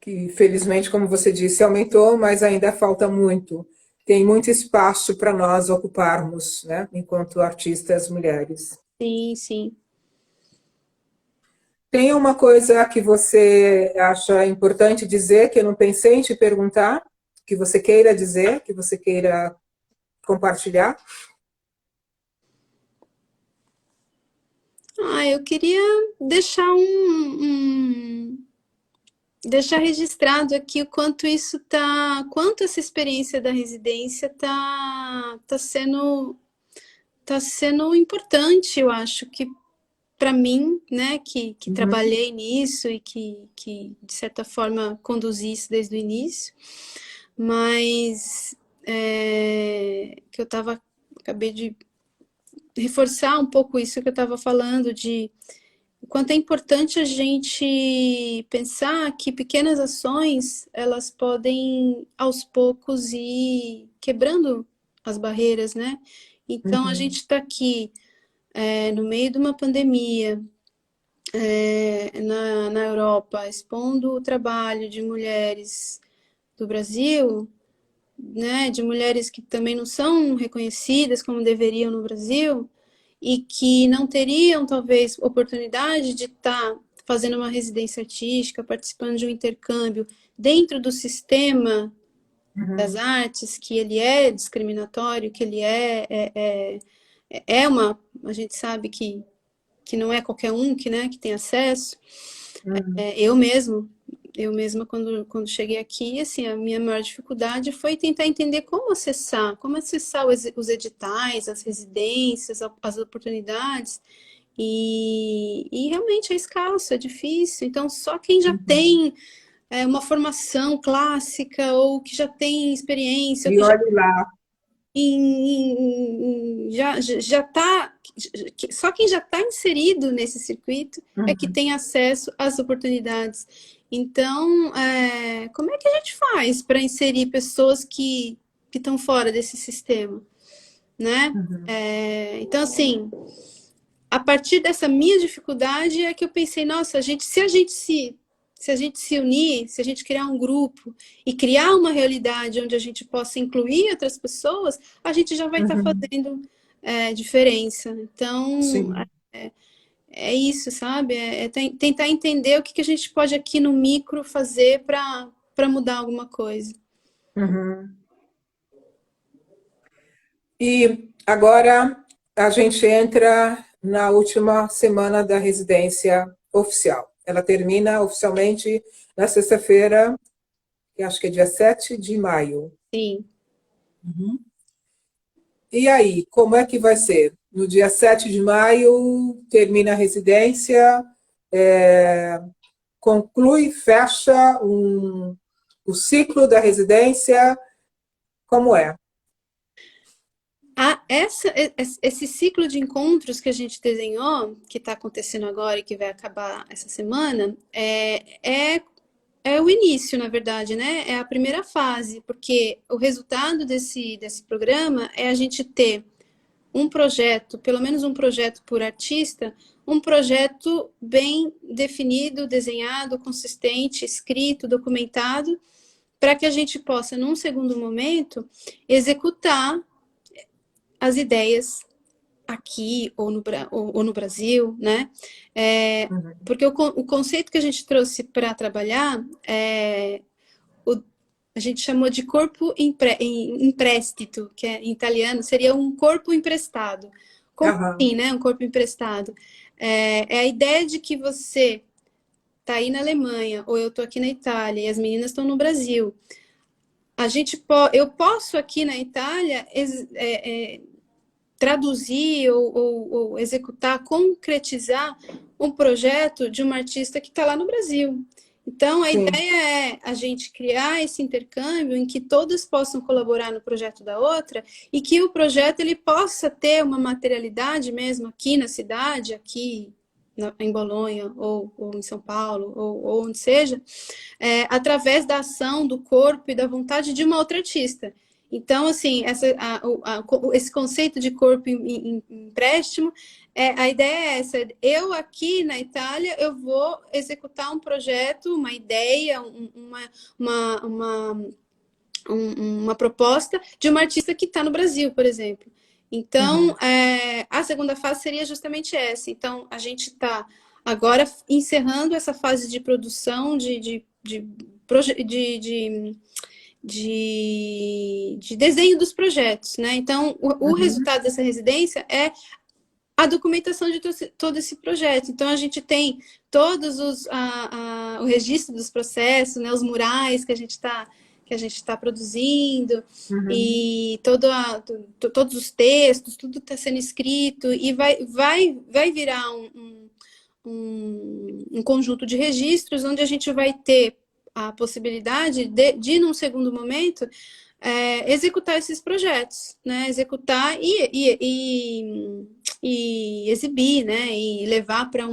Que felizmente, como você disse, aumentou, mas ainda falta muito. Tem muito espaço para nós ocuparmos, né, enquanto artistas mulheres. Sim, sim. Tem uma coisa que você acha importante dizer, que eu não pensei em te perguntar, que você queira dizer, que você queira compartilhar? Eu queria deixar deixar registrado aqui o quanto quanto essa experiência da residência tá sendo importante, eu acho que para mim, né, que Uhum. trabalhei nisso e que de certa forma conduzi isso desde o início, mas que acabei de reforçar um pouco isso que eu estava falando de o quanto é importante a gente pensar que pequenas ações, elas podem, aos poucos, ir quebrando as barreiras, né? Então, a gente Uhum. está aqui no meio de uma pandemia, na Europa, expondo o trabalho de mulheres do Brasil, né, de mulheres que também não são reconhecidas como deveriam no Brasil, e que não teriam, talvez, oportunidade de estar fazendo uma residência artística, participando de um intercâmbio dentro do sistema das Uhum. artes, que ele é discriminatório, que ele é uma... A gente sabe que não é qualquer um que, né, que tem acesso. Uhum. Eu eu mesma, quando cheguei aqui, assim, a minha maior dificuldade foi tentar entender como acessar os editais, as residências, as oportunidades, e realmente é escasso, é difícil. Então, só quem já Uhum. tem uma formação clássica, ou que já tem experiência, ou E que já olhe lá. já está, só quem já está inserido nesse circuito é que Uhum. tem acesso às oportunidades. Então, como é que a gente faz para inserir pessoas que estão fora desse sistema, né? Uhum. Então, assim, a partir dessa minha dificuldade é que eu pensei, nossa, se a gente se unir, se a gente criar um grupo e criar uma realidade onde a gente possa incluir outras pessoas, a gente já vai estar Uhum. fazendo diferença. Então, Sim. é isso, sabe? Tentar entender o que a gente pode aqui no micro fazer para mudar alguma coisa. Uhum. E agora a gente entra na última semana da residência oficial. Ela termina oficialmente na sexta-feira, que acho que é dia 7 de maio. Sim. Uhum. E aí, como é que vai ser? No dia 7 de maio, termina a residência, é, conclui, fecha o ciclo da residência, como é? Esse ciclo de encontros que a gente desenhou, que está acontecendo agora e que vai acabar essa semana, é o início, na verdade, né? É a primeira fase, porque o resultado desse programa é a gente ter um projeto, pelo menos um projeto por artista, um projeto bem definido, desenhado, consistente, escrito, documentado, para que a gente possa, num segundo momento, executar as ideias aqui ou no Brasil, né? Uhum. Porque o conceito que a gente trouxe para trabalhar a gente chamou de corpo empréstito, que em italiano seria um corpo emprestado. Como Aham. assim, né? Um corpo emprestado. É a ideia de que você tá aí na Alemanha, ou eu tô aqui na Itália, e as meninas estão no Brasil, eu posso aqui na Itália traduzir ou executar, concretizar um projeto de uma artista que está lá no Brasil. Então, a Sim. ideia é a gente criar esse intercâmbio em que todos possam colaborar no projeto da outra e que o projeto ele possa ter uma materialidade mesmo aqui na cidade, aqui em Bolonha ou em São Paulo ou onde seja, através da ação do corpo e da vontade de uma outra artista. Então, assim, esse conceito de corpo em empréstimo, a ideia é essa. Eu aqui na Itália, eu vou executar um projeto, uma ideia, uma proposta de uma artista que está no Brasil, por exemplo. Então, a segunda fase seria justamente essa. Então, a gente está agora encerrando essa fase de produção de desenho dos projetos, né? Então, o resultado dessa residência é a documentação de todo esse projeto. Então, a gente tem todos o registro dos processos, né? Os murais que a gente está produzindo, e todos os textos, tudo está sendo escrito, e vai virar um conjunto de registros onde a gente vai ter a possibilidade de num segundo momento, executar esses projetos, né? Executar e exibir, né? E levar para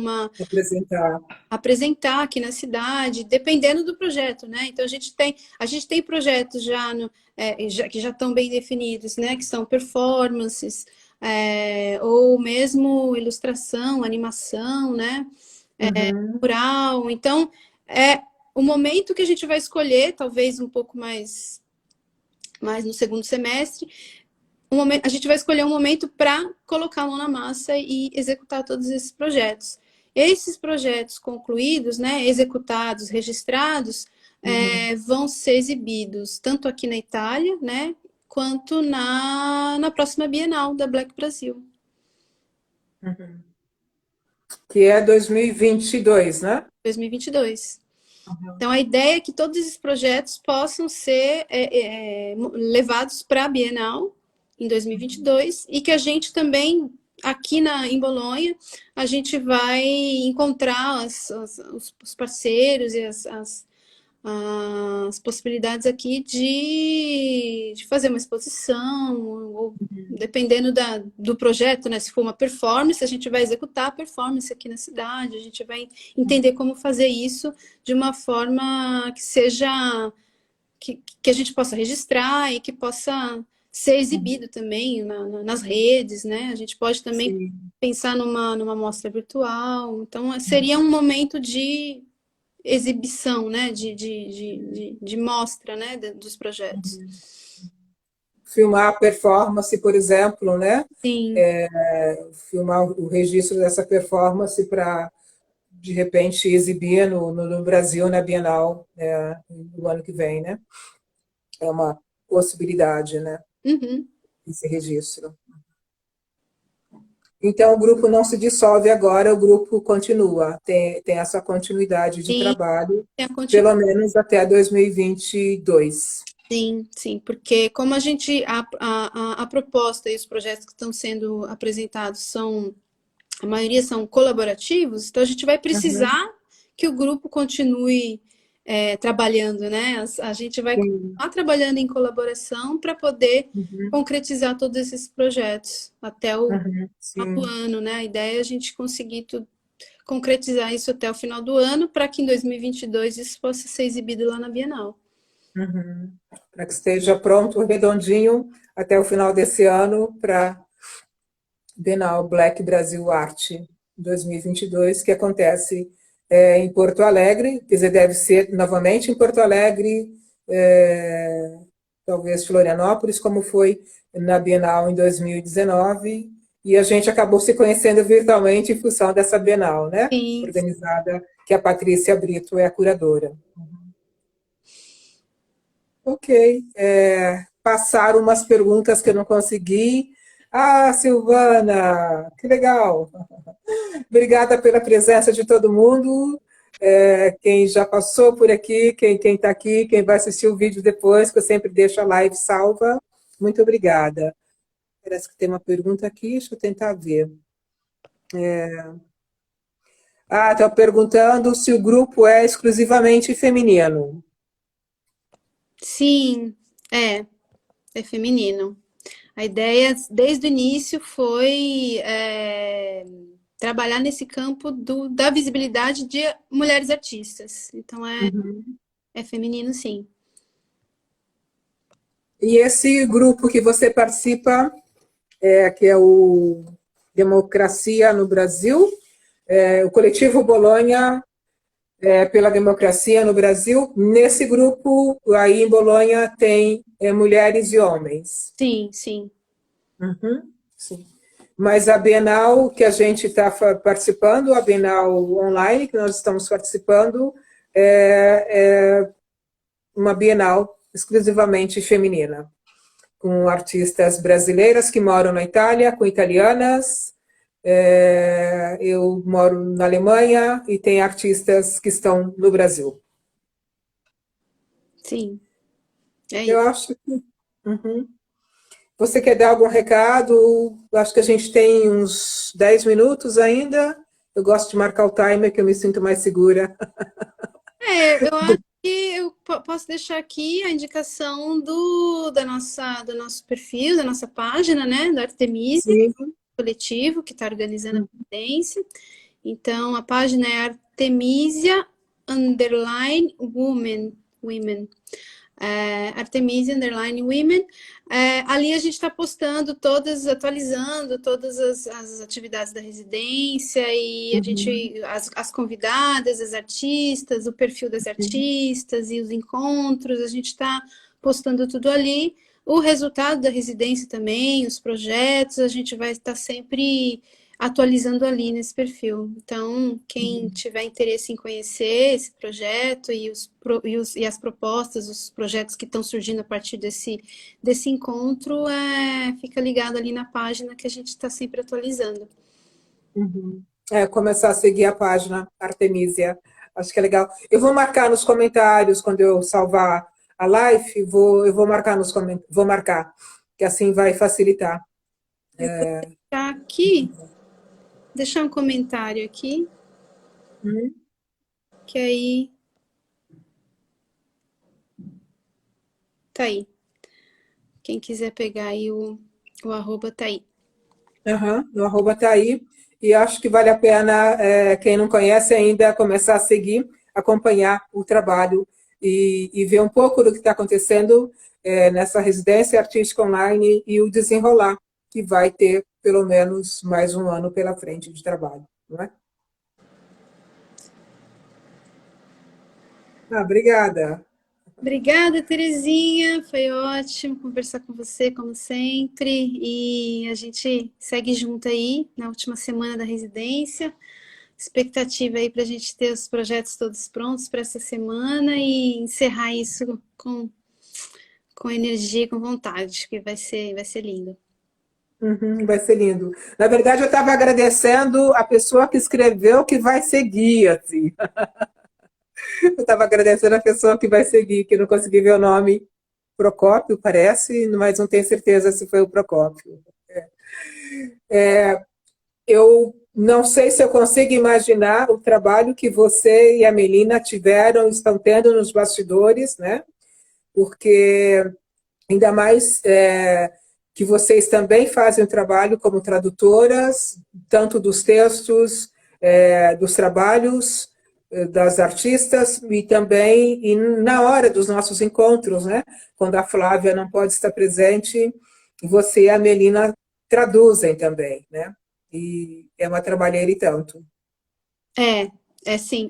apresentar aqui na cidade, dependendo do projeto, né? Então, a gente tem projetos que já estão bem definidos, né? Que são performances, ou mesmo ilustração, animação, né? Mural. Então, o momento que a gente vai escolher, talvez um pouco mais no segundo semestre, a gente vai escolher um momento para colocar a mão na massa e executar todos esses projetos. Esses projetos concluídos, né, executados, registrados, vão ser exibidos tanto aqui na Itália, né, quanto na próxima Bienal da Black Brasil. Que é 2022, né? 2022. Então, a ideia é que todos esses projetos possam ser levados para a Bienal em 2022 e que a gente também, aqui em Bolonha, a gente vai encontrar os parceiros e as possibilidades aqui de fazer uma exposição, ou dependendo do projeto, né? Se for uma performance, a gente vai executar a performance aqui na cidade, a gente vai entender como fazer isso de uma forma que seja que a gente possa registrar e que possa ser exibido também nas redes, né? A gente pode também pensar numa mostra virtual. Então, seria um momento de exibição, né? De mostra, né? Dos projetos. Filmar a performance, por exemplo, né? Sim. Filmar o registro dessa performance para, de repente, exibir no Brasil, na Bienal, no ano que vem, né? É uma possibilidade, né? Esse registro. Então, o grupo não se dissolve agora, o grupo continua, tem essa continuidade de trabalho, pelo menos até 2022. Sim, porque como a proposta e os projetos que estão sendo apresentados a maioria são colaborativos, então a gente vai precisar que o grupo continue trabalhando, né? A gente vai continuar trabalhando em colaboração para poder concretizar todos esses projetos até o ano, né? A ideia é a gente conseguir concretizar isso até o final do ano, para que em 2022 isso possa ser exibido lá na Bienal. Para que esteja pronto, redondinho, até o final desse ano, para Bienal Black Brasil Arte 2022, que acontece em Porto Alegre, quer dizer, deve ser novamente em Porto Alegre, talvez Florianópolis, como foi na Bienal em 2019, e a gente acabou se conhecendo virtualmente em função dessa Bienal, né? Organizada, que a Patrícia Brito é a curadora. Ok. Passaram umas perguntas que eu não consegui. Ah, Silvana, que legal. Obrigada pela presença de todo mundo. Quem já passou por aqui, quem está aqui, quem vai assistir o vídeo depois, que eu sempre deixo a live salva. Muito obrigada. Parece que tem uma pergunta aqui, deixa eu tentar ver. Estão perguntando se o grupo é exclusivamente feminino. Sim, é feminino. A ideia, desde o início, foi trabalhar nesse campo da visibilidade de mulheres artistas. Então, é feminino, sim. E esse grupo que você participa, que é o Democracia no Brasil, o Coletivo Bolonha pela Democracia no Brasil, nesse grupo, aí em Bolonha, tem mulheres e homens. Sim, sim. Uhum, sim. Mas a Bienal que a gente está participando, a Bienal online que nós estamos participando, é uma Bienal exclusivamente feminina, com artistas brasileiras que moram na Itália, com italianas. Eu moro na Alemanha e tem artistas que estão no Brasil. Sim, é Eu isso. acho que... Uhum. Você quer dar algum recado? Acho que a gente tem uns 10 minutos ainda. Eu gosto de marcar o timer, que eu me sinto mais segura. Eu acho que eu posso deixar aqui a indicação do nosso perfil, da nossa página, né? Do Artemisia Sim. Coletivo, que está organizando a residência. Então, a página é Artemisia Women. Artemisia Women. Ali a gente está postando atualizando todas as atividades da residência e a gente, as convidadas, as artistas, o perfil das artistas e os encontros, a gente está postando tudo ali. O resultado da residência também, os projetos, a gente vai estar sempre atualizando ali nesse perfil. Então, quem tiver interesse em conhecer esse projeto e as propostas, os projetos que estão surgindo a partir desse encontro, fica ligado ali na página que a gente está sempre atualizando. Começar a seguir a página Artemisia. Acho que é legal. Eu vou marcar nos comentários, quando eu salvar a live, eu vou marcar vou marcar, que assim vai facilitar. Tá aqui, deixar um comentário aqui, que aí tá aí. Quem quiser pegar aí o arroba tá aí. O arroba está aí. E acho que vale a pena, quem não conhece ainda, começar a seguir, acompanhar o trabalho e ver um pouco do que está acontecendo nessa residência artística online e o desenrolar, que vai ter pelo menos mais um ano pela frente de trabalho, não é? Obrigada. Obrigada, Terezinha. Foi ótimo conversar com você, como sempre. E a gente segue junto aí na última semana da residência. Expectativa aí para a gente ter os projetos todos prontos para essa semana e encerrar isso com energia, com vontade, que vai ser lindo. Vai ser lindo. Na verdade, eu estava agradecendo a pessoa que escreveu que vai seguir, assim. Eu estava agradecendo a pessoa que vai seguir, que não consegui ver o nome. Procópio, parece, mas não tenho certeza se foi o Procópio. Eu não sei se eu consigo imaginar o trabalho que você e a Melina estão tendo nos bastidores, né? Porque ainda mais que vocês também fazem o trabalho como tradutoras, tanto dos textos, dos trabalhos das artistas e também na hora dos nossos encontros, né? Quando a Flávia não pode estar presente, você e a Melina traduzem também, né? E é uma trabalheira e tanto. É sim.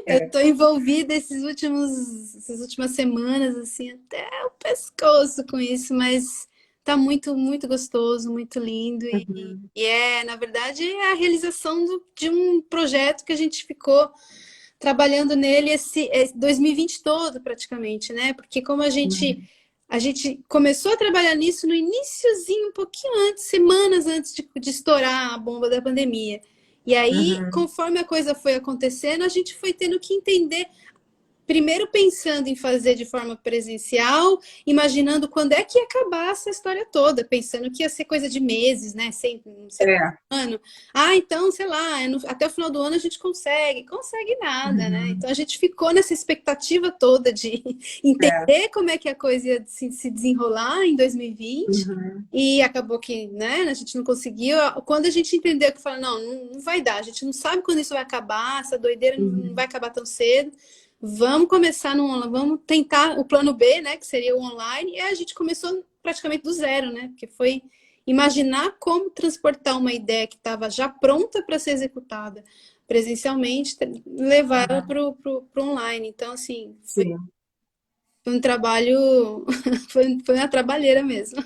Eu tô envolvida essas últimas semanas, assim, até o pescoço com isso, mas tá muito, muito gostoso, muito lindo. Na verdade, é a realização de um projeto que a gente ficou trabalhando nele esse 2020 todo, praticamente, né? Porque como a gente começou a trabalhar nisso no iniciozinho, um pouquinho antes, semanas antes de estourar a bomba da pandemia. E aí, Uhum. conforme a coisa foi acontecendo, a gente foi tendo que entender. Primeiro pensando em fazer de forma presencial, imaginando quando é que ia acabar essa história toda, pensando que ia ser coisa de meses, né? Sem, não sei, É. um ano. Ah, então, sei lá, até o final do ano a gente consegue. Consegue nada, né? Uhum. Então a gente ficou nessa expectativa toda de É. entender como é que a coisa ia se desenrolar em 2020. Uhum. E acabou que, né, a gente não conseguiu. Quando a gente entendeu que falou, não vai dar, a gente não sabe quando isso vai acabar, essa doideira não vai Uhum. acabar tão cedo. Vamos começar vamos tentar o plano B, né, que seria o online, e a gente começou praticamente do zero, né, porque foi imaginar como transportar uma ideia que estava já pronta para ser executada presencialmente, levar ela Uhum. para o online. Então, assim, Sim. foi um trabalho, foi uma trabalheira mesmo,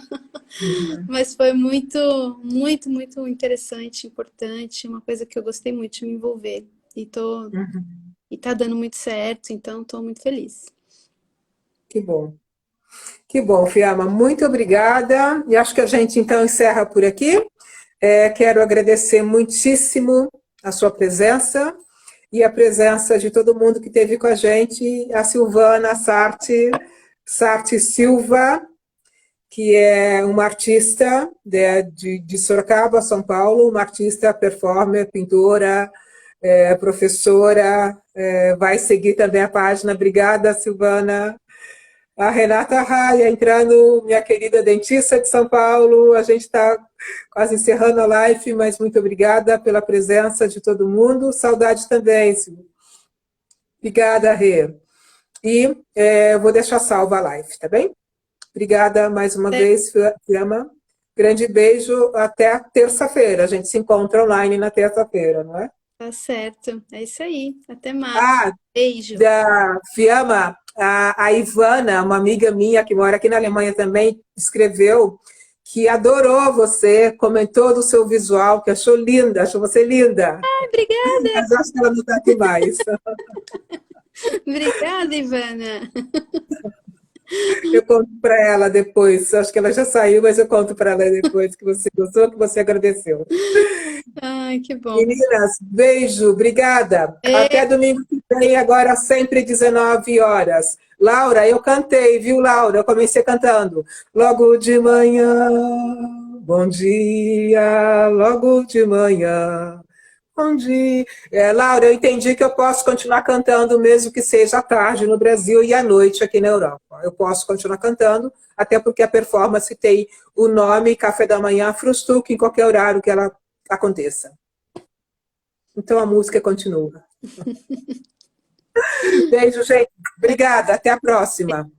Uhum. mas foi muito, muito, muito interessante, importante, uma coisa que eu gostei muito de me envolver. E tô Uhum. E tá dando muito certo, então estou muito feliz. Que bom. Que bom, Fiamma. Muito obrigada. E acho que a gente então encerra por aqui. Quero agradecer muitíssimo a sua presença e a presença de todo mundo que esteve com a gente, a Silvana Sarti Silva, que é uma artista de Sorocaba, São Paulo, uma artista, performer, pintora, professora. Vai seguir também a página. Obrigada, Silvana. A Renata Raia entrando, minha querida dentista de São Paulo. A gente está quase encerrando a live, mas muito obrigada pela presença de todo mundo. Saudade também, Silvia. Obrigada, Rê. E eu vou deixar salva a live, tá bem? Obrigada mais uma vez, Fiamma. Grande beijo. Até terça-feira. A gente se encontra online na terça-feira, não é? Tá certo. É isso aí. Até mais. Ah, Beijo. da Fiamma, a Ivana, uma amiga minha que mora aqui na Alemanha também, escreveu que adorou você, comentou do seu visual, que achou linda, achou você linda. Ai, obrigada. Mas acho que ela não está aqui mais. Obrigada, Ivana. Eu conto para ela depois. Acho que ela já saiu, mas eu conto para ela depois que você gostou, que você agradeceu. Ai, que bom. Meninas, beijo, obrigada. Até domingo que vem, agora sempre 19 horas. Laura, eu cantei, viu, Laura? Eu comecei cantando. Logo de manhã, bom dia, logo de manhã. Bom dia. Laura, eu entendi que eu posso continuar cantando, mesmo que seja à tarde no Brasil e à noite aqui na Europa. Eu posso continuar cantando, até porque a performance tem o nome Café da Manhã Frustuque em qualquer horário que ela aconteça. Então a música continua. Beijo, gente. Obrigada. Até a próxima.